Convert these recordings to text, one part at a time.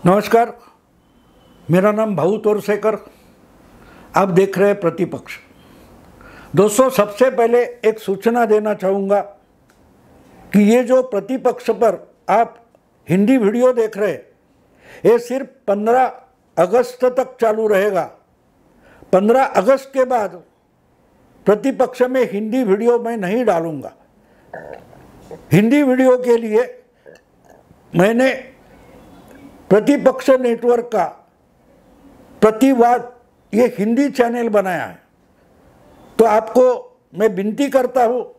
नमस्कार, मेरा नाम भाऊ तोरसेकर। आप देख रहे हैं प्रतिपक्ष। दोस्तों, सबसे पहले एक सूचना देना चाहूँगा कि ये जो प्रतिपक्ष पर आप हिंदी वीडियो देख रहे हैं, ये सिर्फ 15 अगस्त तक चालू रहेगा। 15 अगस्त के बाद प्रतिपक्ष में हिंदी वीडियो मैं नहीं डालूँगा। हिंदी वीडियो के लिए मैंने प्रतिपक्ष नेटवर्क का प्रतिवाद ये हिंदी चैनल बनाया है। तो आपको मैं विनती करता हूँ,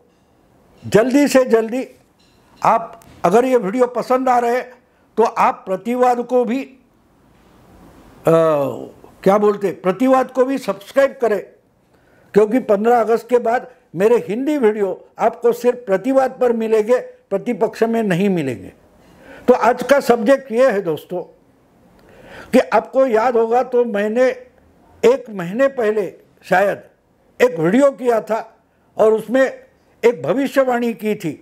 जल्दी से जल्दी आप अगर ये वीडियो पसंद आ रहे तो आप प्रतिवाद को भी प्रतिवाद को भी सब्सक्राइब करें, क्योंकि 15 अगस्त के बाद मेरे हिंदी वीडियो आपको सिर्फ प्रतिवाद पर मिलेंगे, प्रतिपक्ष में नहीं मिलेंगे। तो आज का सब्जेक्ट ये है दोस्तों कि आपको याद होगा तो मैंने 1 महीने पहले शायद एक वीडियो किया था और उसमें एक भविष्यवाणी की थी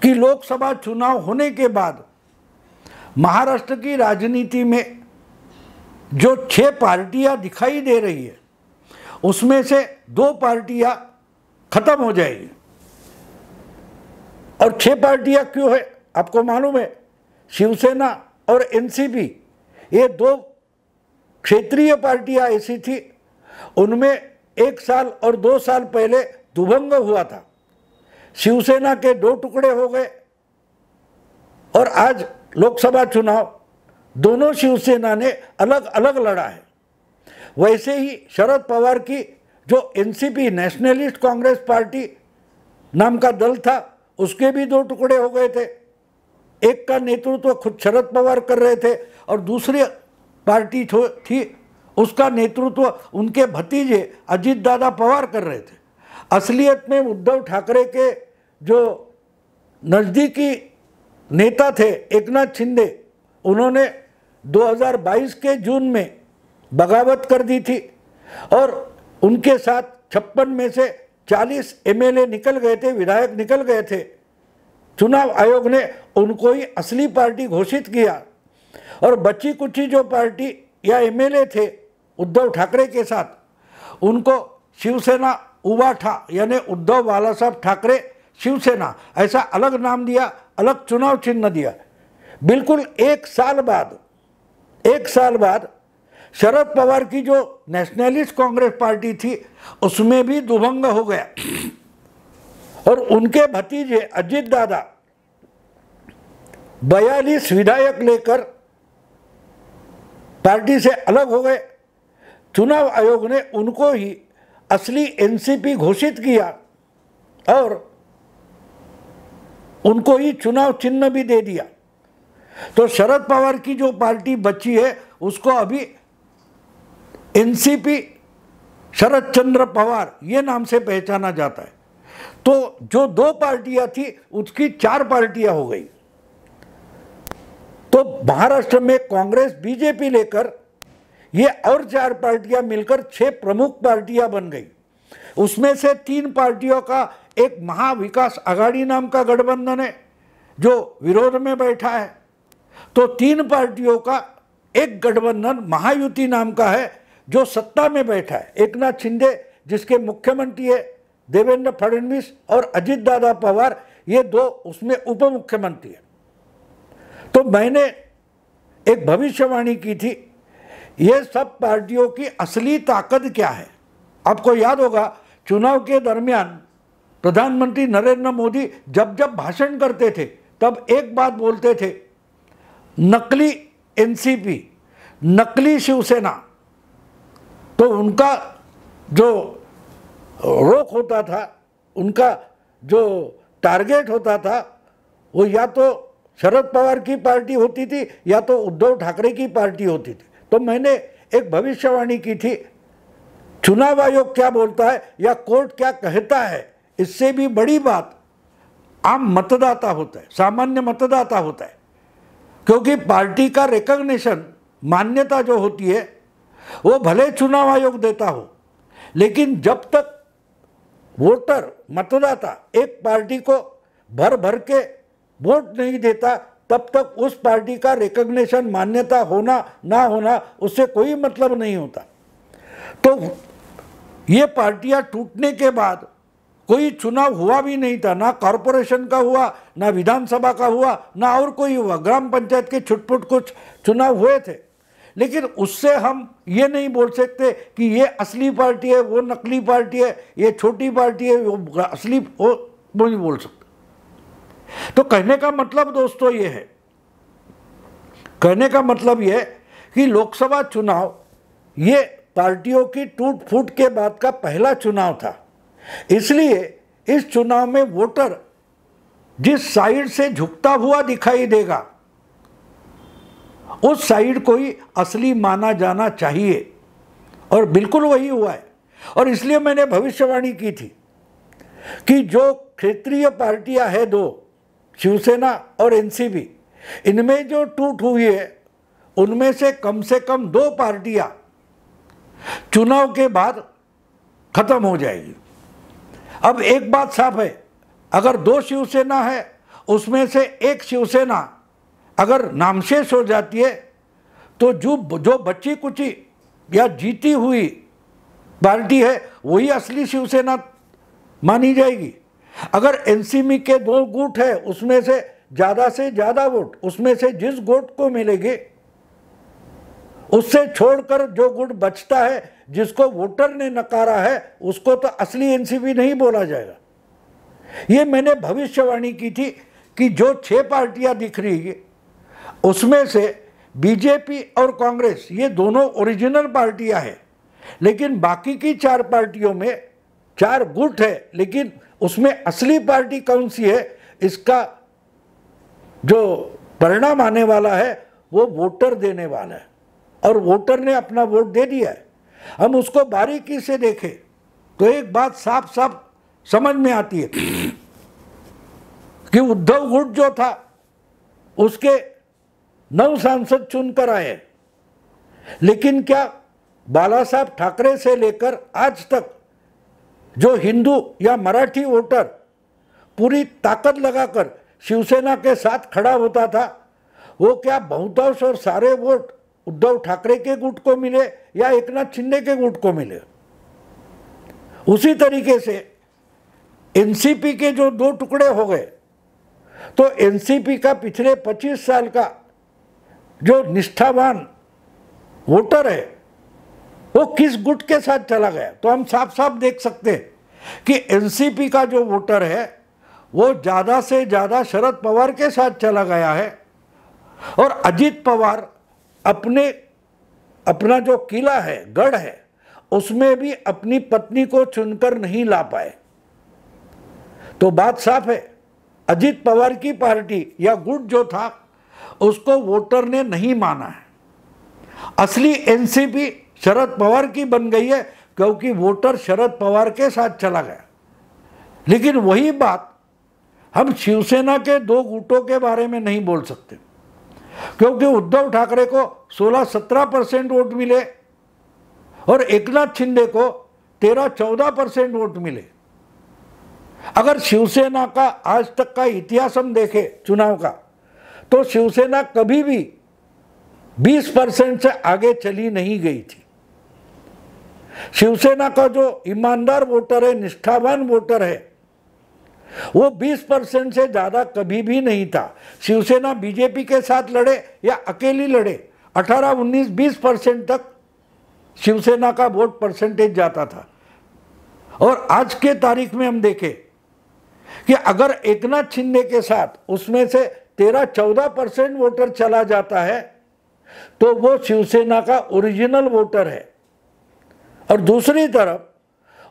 कि लोकसभा चुनाव होने के बाद महाराष्ट्र की राजनीति में जो 6 पार्टियां दिखाई दे रही है उसमें से 2 पार्टियां खत्म हो जाएगी। और 6 पार्टियां क्यों है आपको मालूम है? शिवसेना और एनसीपी, ये 2 क्षेत्रीय पार्टियां ऐसी थी, उनमें 1 साल और 2 साल पहले दुभंग हुआ था। शिवसेना के 2 टुकड़े हो गए और आज लोकसभा चुनाव दोनों शिवसेना ने अलग अलग लड़ा है। वैसे ही शरद पवार की जो एनसीपी नेशनलिस्ट कांग्रेस पार्टी नाम का दल था, उसके भी 2 टुकड़े हो गए थे। एक का नेतृत्व खुद शरद पवार कर रहे थे और दूसरी पार्टी थी, उसका नेतृत्व उनके भतीजे अजित दादा पवार कर रहे थे। असलियत में उद्धव ठाकरे के जो नज़दीकी नेता थे एकनाथ शिंदे, उन्होंने 2022 के जून में बगावत कर दी थी और उनके साथ 56 में से 40 एमएलए निकल गए थे, विधायक निकल गए थे। चुनाव आयोग ने उनको ही असली पार्टी घोषित किया और बची कुची जो पार्टी या एमएलए थे उद्धव ठाकरे के साथ, उनको शिवसेना उबाठा यानी उद्धव बालासाहब ठाकरे शिवसेना ऐसा अलग नाम दिया, अलग चुनाव चिन्ह दिया। बिल्कुल 1 साल बाद शरद पवार की जो नेशनलिस्ट कांग्रेस पार्टी थी उसमें भी दुभंग हो गया और उनके भतीजे अजित दादा 42 विधायक लेकर पार्टी से अलग हो गए। चुनाव आयोग ने उनको ही असली एनसीपी घोषित किया और उनको ही चुनाव चिन्ह भी दे दिया। तो शरद पवार की जो पार्टी बची है उसको अभी एनसीपी शरद चंद्र पवार ये नाम से पहचाना जाता है। तो जो 2 पार्टियां थी उसकी 4 पार्टियां हो गई। तो महाराष्ट्र में कांग्रेस बीजेपी लेकर ये और 4 पार्टियां मिलकर 6 प्रमुख पार्टियां बन गई। उसमें से 3 पार्टियों का एक महाविकास आघाड़ी नाम का गठबंधन है जो विरोध में बैठा है। तो 3 पार्टियों का एक गठबंधन महायुति नाम का है जो सत्ता में बैठा है। एकनाथ शिंदे जिसके मुख्यमंत्री है, देवेंद्र फडणवीस और अजित दादा पवार ये 2 उसमें उप मुख्यमंत्री है। तो मैंने एक भविष्यवाणी की थी, ये सब पार्टियों की असली ताकत क्या है। आपको याद होगा चुनाव के दरमियान प्रधानमंत्री नरेंद्र मोदी जब भाषण करते थे तब एक बात बोलते थे, नकली एनसीपी, नकली शिवसेना। तो उनका जो रोक होता था, उनका जो टारगेट होता था, वो या तो शरद पवार की पार्टी होती थी या तो उद्धव ठाकरे की पार्टी होती थी। तो मैंने एक भविष्यवाणी की थी, चुनाव आयोग क्या बोलता है या कोर्ट क्या कहता है, इससे भी बड़ी बात आम मतदाता होता है, सामान्य मतदाता होता है। क्योंकि पार्टी का रिकॉग्निशन, मान्यता जो होती है वो भले चुनाव आयोग देता हो, लेकिन जब तक वोटर मतदाता एक पार्टी को भर भर के वोट नहीं देता तब तक उस पार्टी का रिकॉग्निशन, मान्यता होना ना होना उससे कोई मतलब नहीं होता। तो ये पार्टियां टूटने के बाद कोई चुनाव हुआ भी नहीं था, ना कॉरपोरेशन का हुआ, ना विधानसभा का हुआ, ना और कोई हुआ। ग्राम पंचायत के छुटपुट कुछ चुनाव हुए थे, लेकिन उससे हम ये नहीं बोल सकते कि ये असली पार्टी है, वो नकली पार्टी है, ये छोटी पार्टी है, वो असली, वो नहीं बोल सकते। तो कहने का मतलब दोस्तों ये है, कहने का मतलब ये है कि लोकसभा चुनाव ये पार्टियों की टूट फूट के बाद का पहला चुनाव था। इसलिए इस चुनाव में वोटर जिस साइड से झुकता हुआ दिखाई देगा उस साइड को ही असली माना जाना चाहिए, और बिल्कुल वही हुआ है। और इसलिए मैंने भविष्यवाणी की थी कि जो क्षेत्रीय पार्टियां हैं दो, शिवसेना और एनसीपी, इनमें जो टूट हुई है उनमें से कम 2 पार्टियां चुनाव के बाद खत्म हो जाएगी। अब एक बात साफ है, अगर 2 शिवसेना है उसमें से एक शिवसेना अगर नामशेष हो जाती है तो जो बची कुची या जीती हुई पार्टी है वही असली शिवसेना मानी जाएगी। अगर एनसीपी के 2 गुट है उसमें से ज़्यादा वोट उसमें से जिस गुट को मिलेंगे उससे छोड़कर जो गुट बचता है, जिसको वोटर ने नकारा है, उसको तो असली एनसीपी नहीं बोला जाएगा। ये मैंने भविष्यवाणी की थी कि जो 6 पार्टियां दिख रही है उसमें से बीजेपी और कांग्रेस ये दोनों ओरिजिनल पार्टियां हैं, लेकिन बाकी की 4 पार्टियों में 4 गुट है, लेकिन उसमें असली पार्टी कौन सी है इसका जो परिणाम आने वाला है वो वोटर देने वाला है, और वोटर ने अपना वोट दे दिया है। हम उसको बारीकी से देखें तो एक बात साफ साफ समझ में आती है कि उद्धव गुट जो था उसके 9 सांसद चुनकर आए, लेकिन क्या बाला साहब ठाकरे से लेकर आज तक जो हिंदू या मराठी वोटर पूरी ताकत लगाकर शिवसेना के साथ खड़ा होता था, वो क्या बहुतांश और सारे वोट उद्धव ठाकरे के गुट को मिले या एकनाथ शिंदे के गुट को मिले? उसी तरीके से एनसीपी के जो 2 टुकड़े हो गए, तो एनसीपी का पिछले 25 साल का जो निष्ठावान वोटर है वो किस गुट के साथ चला गया? तो हम साफ साफ देख सकते हैं कि एनसीपी का जो वोटर है वो ज़्यादा से ज़्यादा शरद पवार के साथ चला गया है, और अजित पवार अपना जो किला है, गढ़ है, उसमें भी अपनी पत्नी को चुनकर नहीं ला पाए। तो बात साफ है, अजित पवार की पार्टी या गुट जो था उसको वोटर ने नहीं माना है। असली एनसीपी शरद पवार की बन गई है क्योंकि वोटर शरद पवार के साथ चला गया। लेकिन वही बात हम शिवसेना के 2 गुटों के बारे में नहीं बोल सकते, क्योंकि उद्धव ठाकरे को 16-17% वोट मिले और एकनाथ शिंदे को 13-14% वोट मिले। अगर शिवसेना का आज तक का इतिहास हम देखें चुनाव का, तो शिवसेना कभी भी 20% से आगे चली नहीं गई थी। शिवसेना का जो ईमानदार वोटर है, निष्ठावान वोटर है, वो 20% से ज़्यादा कभी भी नहीं था। शिवसेना बीजेपी के साथ लड़े या अकेली लड़े, 18, 19, 20% तक शिवसेना का वोट परसेंटेज जाता था। और आज के तारीख में हम देखें कि अगर एकनाथ शिंदे के साथ उसमें से 13-14% वोटर चला जाता है तो वो शिवसेना का ओरिजिनल वोटर है। और दूसरी तरफ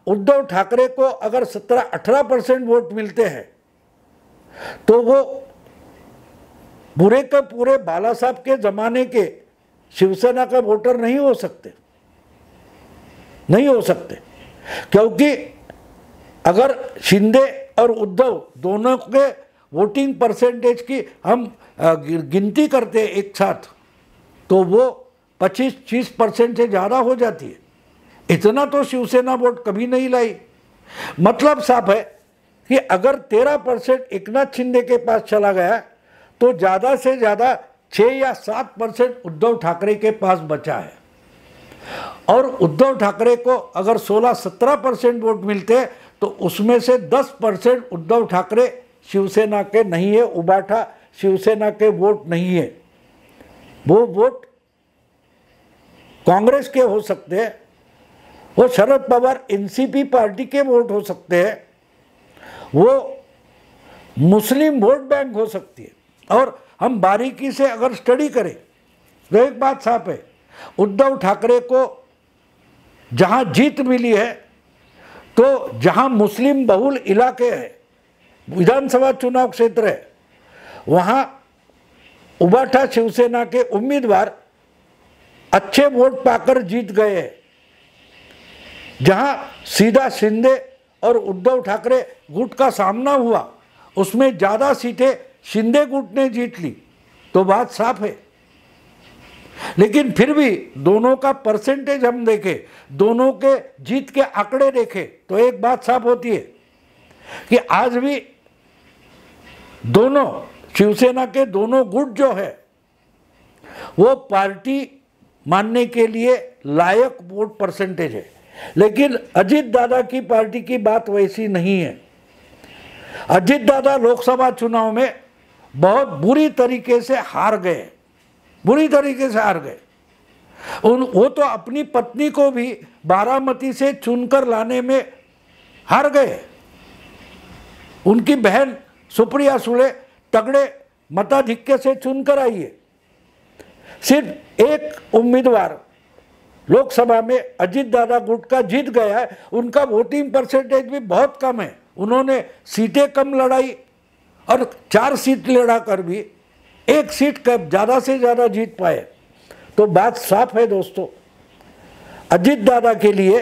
उद्धव ठाकरे को अगर 17-18% वोट मिलते हैं तो वो पूरे के पूरे बाला साहब के जमाने के शिवसेना का वोटर नहीं हो सकते, नहीं हो सकते। क्योंकि अगर शिंदे और उद्धव दोनों के वोटिंग परसेंटेज की हम गिनती करते हैं एक साथ, तो वो 25-30% से ज़्यादा हो जाती है। इतना तो शिवसेना वोट कभी नहीं लाई। मतलब साफ है कि अगर 13% एकनाथ शिंदे के पास चला गया तो तो ज़्यादा से ज़्यादा 6 या 7% उद्धव ठाकरे के पास बचा है। और उद्धव ठाकरे को अगर 16-17% वोट मिलते तो उसमें से 10% उद्धव ठाकरे शिवसेना के नहीं है, उबाठा शिवसेना के वोट नहीं है, वो वोट कांग्रेस के हो सकते हैं, वो शरद पवार एनसीपी पार्टी के वोट हो सकते हैं, वो मुस्लिम वोट बैंक हो सकती है। और हम बारीकी से अगर स्टडी करें तो एक बात साफ है, उद्धव ठाकरे को जहां जीत मिली है तो जहां मुस्लिम बहुल इलाके हैं, विधानसभा चुनाव क्षेत्र है, वहां उबाठा शिवसेना के उम्मीदवार अच्छे वोट पाकर जीत गए हैं। जहां सीधा शिंदे और उद्धव ठाकरे गुट का सामना हुआ उसमें ज़्यादा सीटें शिंदे गुट ने जीत ली, तो बात साफ है। लेकिन फिर भी दोनों का परसेंटेज हम देखें, दोनों के जीत के आंकड़े देखें तो एक बात साफ होती है कि आज भी दोनों शिवसेना के दोनों गुट जो है वो पार्टी मानने के लिए लायक वोट परसेंटेज है। लेकिन अजीत दादा की पार्टी की बात वैसी नहीं है। अजीत दादा लोकसभा चुनाव में बहुत बुरी तरीके से हार गए, बुरी तरीके से हार गए। वो तो अपनी पत्नी को भी बारामती से चुनकर लाने में हार गए। उनकी बहन सुप्रिया सुले तगड़े मताधिक्य से चुनकर आई है। सिर्फ एक उम्मीदवार लोकसभा में अजीत दादा गुट का जीत गया है, उनका वोटिंग परसेंटेज भी बहुत कम है। उन्होंने सीटें कम लड़ाई और 4 सीट लड़ाकर भी 1 सीट कब ज़्यादा से ज़्यादा जीत पाए। तो बात साफ है दोस्तों, अजीत दादा के लिए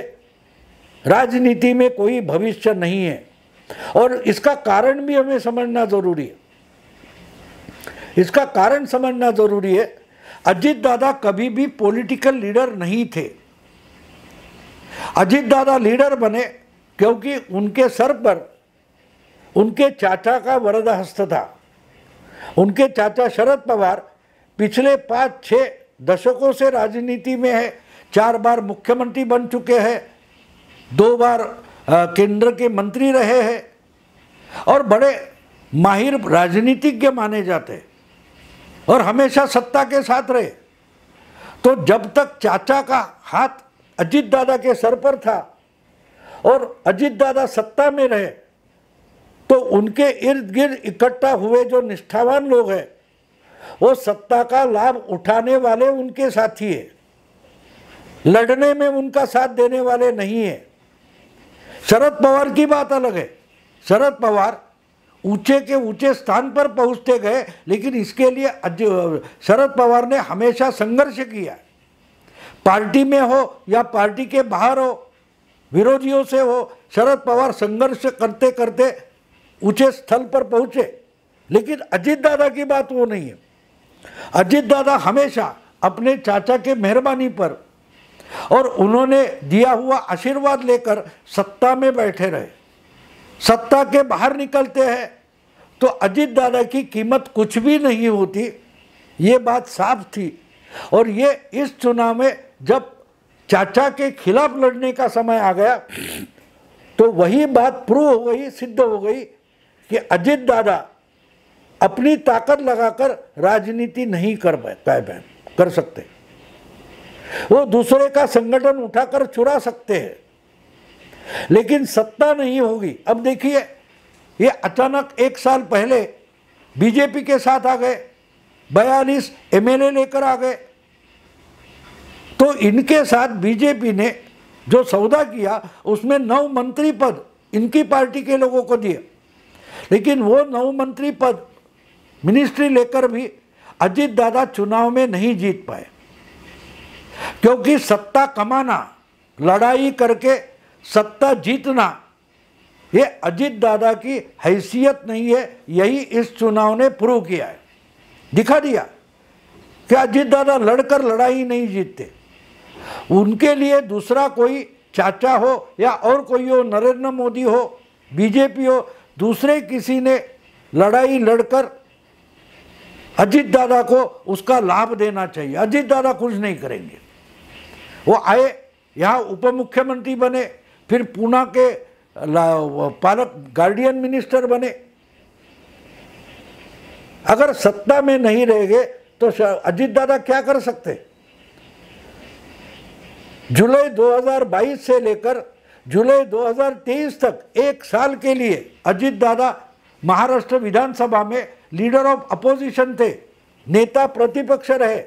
राजनीति में कोई भविष्य नहीं है। और इसका कारण भी हमें समझना जरूरी है। इसका कारण समझना जरूरी है, अजीत दादा कभी भी पॉलिटिकल लीडर नहीं थे। अजीत दादा लीडर बने क्योंकि उनके सर पर उनके चाचा का वरद हस्त था। उनके चाचा शरद पवार पिछले 5-6 दशकों से राजनीति में है, 4 बार मुख्यमंत्री बन चुके हैं, 2 बार केंद्र के मंत्री रहे हैं और बड़े माहिर राजनीतिज्ञ माने जाते और हमेशा सत्ता के साथ रहे। तो जब तक चाचा का हाथ अजीत दादा के सर पर था और अजीत दादा सत्ता में रहे तो उनके इर्द गिर्द इकट्ठा हुए जो निष्ठावान लोग हैं वो सत्ता का लाभ उठाने वाले उनके साथी है, लड़ने में उनका साथ देने वाले नहीं है। शरद पवार की बात अलग है। शरद पवार ऊंचे के ऊंचे स्थान पर पहुंचते गए, लेकिन इसके लिए शरद पवार ने हमेशा संघर्ष किया। पार्टी में हो या पार्टी के बाहर हो, विरोधियों से हो, शरद पवार संघर्ष करते करते ऊंचे स्थल पर पहुंचे। लेकिन अजीत दादा की बात वो नहीं है। अजीत दादा हमेशा अपने चाचा के मेहरबानी पर और उन्होंने दिया हुआ आशीर्वाद लेकर सत्ता में बैठे रहे। सत्ता के बाहर निकलते हैं तो अजीत दादा की कीमत कुछ भी नहीं होती, ये बात साफ थी। और ये इस चुनाव में जब चाचा के खिलाफ लड़ने का समय आ गया तो वही बात प्रूव हो गई, सिद्ध हो गई कि अजीत दादा अपनी ताकत लगाकर राजनीति नहीं कर सकते। वो दूसरे का संगठन उठाकर चुरा सकते हैं लेकिन सत्ता नहीं होगी। अब देखिए, ये अचानक 1 साल पहले बीजेपी के साथ आ गए, 42 एमएलए लेकर आ गए। तो इनके साथ बीजेपी ने जो सौदा किया उसमें 9 मंत्री पद इनकी पार्टी के लोगों को दिए। लेकिन वो 9 मंत्री पद मिनिस्ट्री लेकर भी अजीत दादा चुनाव में नहीं जीत पाए, क्योंकि सत्ता कमाना, लड़ाई करके सत्ता जीतना, ये अजीत दादा की हैसियत नहीं है। यही इस चुनाव ने प्रूव किया है, दिखा दिया कि अजीत दादा लड़कर लड़ाई नहीं जीतते। उनके लिए दूसरा कोई चाचा हो या और कोई हो, नरेंद्र मोदी हो, बीजेपी हो, दूसरे किसी ने लड़ाई लड़कर अजीत दादा को उसका लाभ देना चाहिए। अजीत दादा कुछ नहीं करेंगे। वो आए, यहाँ उप मुख्यमंत्री बने, फिर पूना के पालक गार्डियन मिनिस्टर बने। अगर सत्ता में नहीं रहेंगे तो अजीत दादा क्या कर सकते? जुलाई 2022 से लेकर जुलाई 2023 तक 1 साल के लिए अजीत दादा महाराष्ट्र विधानसभा में लीडर ऑफ अपोजिशन थे, नेता प्रतिपक्ष रहे।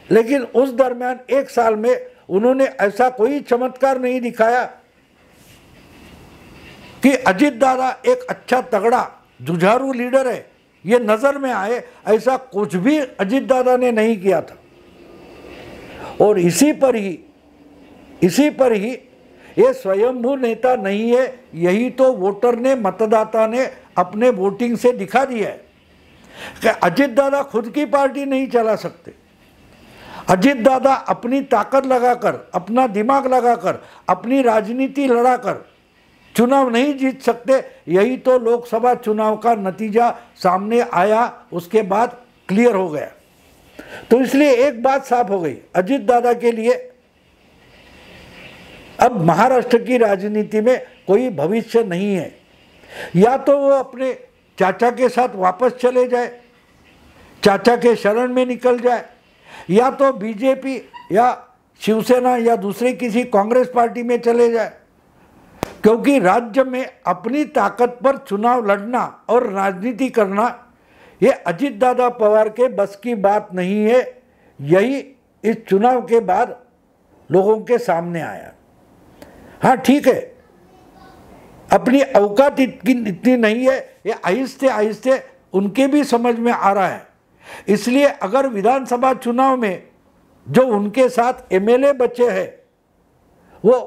लेकिन उस दरमियान 1 साल में उन्होंने ऐसा कोई चमत्कार नहीं दिखाया कि अजीत दादा एक अच्छा तगड़ा जुझारू लीडर है, ये नजर में आए। ऐसा कुछ भी अजीत दादा ने नहीं किया था। और इसी पर ही ये स्वयंभू नेता नहीं है, यही तो वोटर ने, मतदाता ने अपने वोटिंग से दिखा दिया है कि अजीत दादा खुद की पार्टी नहीं चला सकते। अजीत दादा अपनी ताकत लगाकर, अपना दिमाग लगाकर, अपनी राजनीति लड़ाकर चुनाव नहीं जीत सकते। यही तो लोकसभा चुनाव का नतीजा सामने आया, उसके बाद क्लियर हो गया। तो इसलिए एक बात साफ हो गई, अजीत दादा के लिए अब महाराष्ट्र की राजनीति में कोई भविष्य नहीं है। या तो वो अपने चाचा के साथ वापस चले जाए, चाचा के शरण में निकल जाए, या तो बीजेपी या शिवसेना या दूसरे किसी कांग्रेस पार्टी में चले जाए। क्योंकि राज्य में अपनी ताकत पर चुनाव लड़ना और राजनीति करना ये अजीत दादा पवार के बस की बात नहीं है। यही इस चुनाव के बाद लोगों के सामने आया। हाँ ठीक है, अपनी औकात इतनी नहीं है, ये आहिस्ते आहिस्ते उनके भी समझ में आ रहा है। इसलिए अगर विधानसभा चुनाव में जो उनके साथ एमएलए बचे हैं वो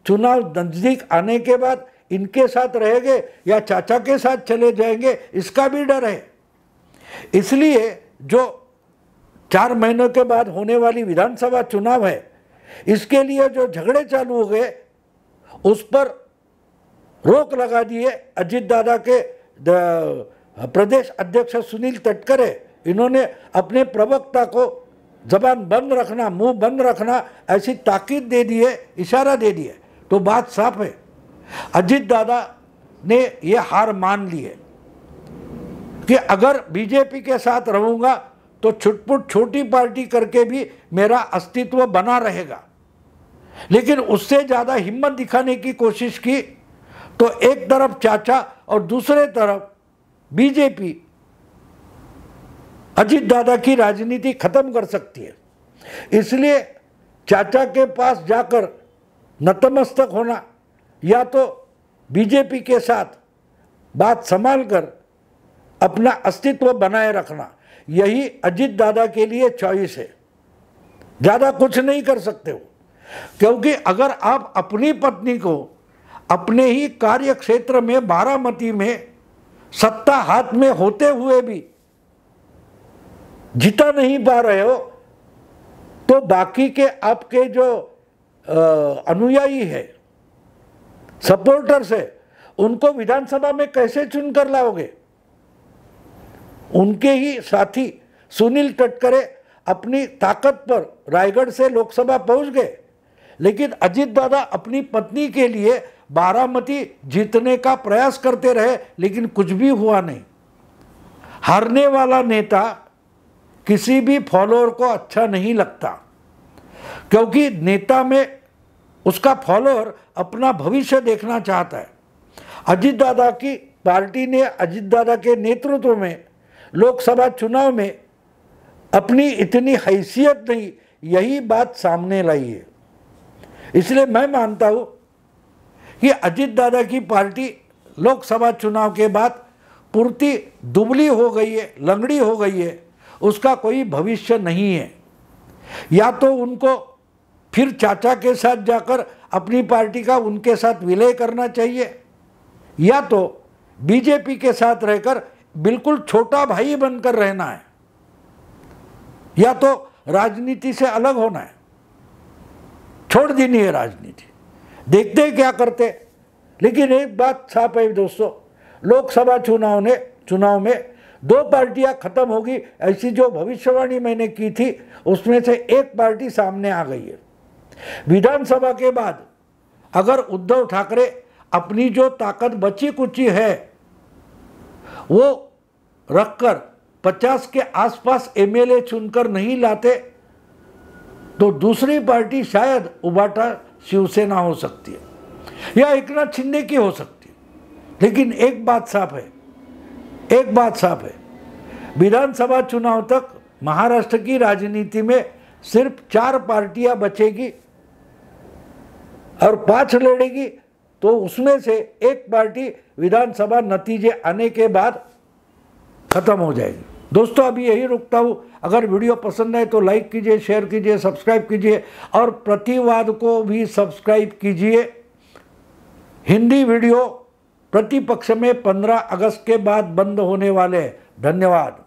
चुनाव नजदीक आने के बाद इनके साथ रहेंगे या चाचा के साथ चले जाएंगे, इसका भी डर है। इसलिए जो 4 महीनों के बाद होने वाली विधानसभा चुनाव है, इसके लिए जो झगड़े चालू हो गए उस पर रोक लगा दिए अजीत दादा के प्रदेश अध्यक्ष सुनील तटकरे। इन्होंने अपने प्रवक्ता को जबान बंद रखना, मुंह बंद रखना, ऐसी ताकीद दे दी है, इशारा दे दिया। तो बात साफ है, अजीत दादा ने ये हार मान ली है कि अगर बीजेपी के साथ रहूंगा तो छुटपुट छोटी पार्टी करके भी मेरा अस्तित्व बना रहेगा। लेकिन उससे ज़्यादा हिम्मत दिखाने की कोशिश की तो एक तरफ चाचा और दूसरे तरफ बीजेपी अजीत दादा की राजनीति खत्म कर सकती है। इसलिए चाचा के पास जाकर नतमस्तक होना या तो बीजेपी के साथ बात संभाल कर अपना अस्तित्व बनाए रखना, यही अजीत दादा के लिए चॉइस है। ज़्यादा कुछ नहीं कर सकते हो, क्योंकि अगर आप अपनी पत्नी को अपने ही कार्य क्षेत्र में बारामती में सत्ता हाथ में होते हुए भी जिता नहीं पा रहे हो तो बाकी के आपके जो अनुयायी है, सपोर्टर्स है, उनको विधानसभा में कैसे चुनकर लाओगे? उनके ही साथी सुनील तटकरे अपनी ताकत पर रायगढ़ से लोकसभा पहुंच गए, लेकिन अजीत दादा अपनी पत्नी के लिए बारामती जीतने का प्रयास करते रहे, लेकिन कुछ भी हुआ नहीं। हारने वाला नेता किसी भी फॉलोअर को अच्छा नहीं लगता, क्योंकि नेता में उसका फॉलोअर अपना भविष्य देखना चाहता है। अजीत दादा की पार्टी ने अजीत दादा के नेतृत्व में लोकसभा चुनाव में अपनी इतनी हैसियत नहीं, यही बात सामने लाई है। इसलिए मैं मानता हूँ कि अजीत दादा की पार्टी लोकसभा चुनाव के बाद पूर्ति दुबली हो गई है, लंगड़ी हो गई है, उसका कोई भविष्य नहीं है। या तो उनको फिर चाचा के साथ जाकर अपनी पार्टी का उनके साथ विलय करना चाहिए, या तो बीजेपी के साथ रहकर बिल्कुल छोटा भाई बनकर रहना है, या तो राजनीति से अलग होना है, छोड़ देनी है राजनीति, देखते हैं क्या करते। लेकिन एक बात साफ है दोस्तों, लोकसभा चुनाव में 2 पार्टियां खत्म होगी, ऐसी जो भविष्यवाणी मैंने की थी उसमें से एक पार्टी सामने आ गई है। विधानसभा के बाद अगर उद्धव ठाकरे अपनी जो ताकत बची कुची है वो रखकर 50 के आसपास एमएलए चुनकर नहीं लाते तो दूसरी पार्टी शायद उबाटा शिवसेना हो सकती है या एकनाथ शिंदे की हो सकती है। लेकिन एक बात साफ है, विधानसभा चुनाव तक महाराष्ट्र की राजनीति में सिर्फ 4 पार्टियां बचेगी और 5 लड़ेगी, तो उसमें से एक पार्टी विधानसभा नतीजे आने के बाद खत्म हो जाएगी। दोस्तों अभी यही रुकता हूँ। अगर वीडियो पसंद आए तो लाइक कीजिए, शेयर कीजिए, सब्सक्राइब कीजिए और प्रतिवाद को भी सब्सक्राइब कीजिए। हिंदी वीडियो प्रतिपक्ष में 15 अगस्त के बाद बंद होने वाले हैं। धन्यवाद।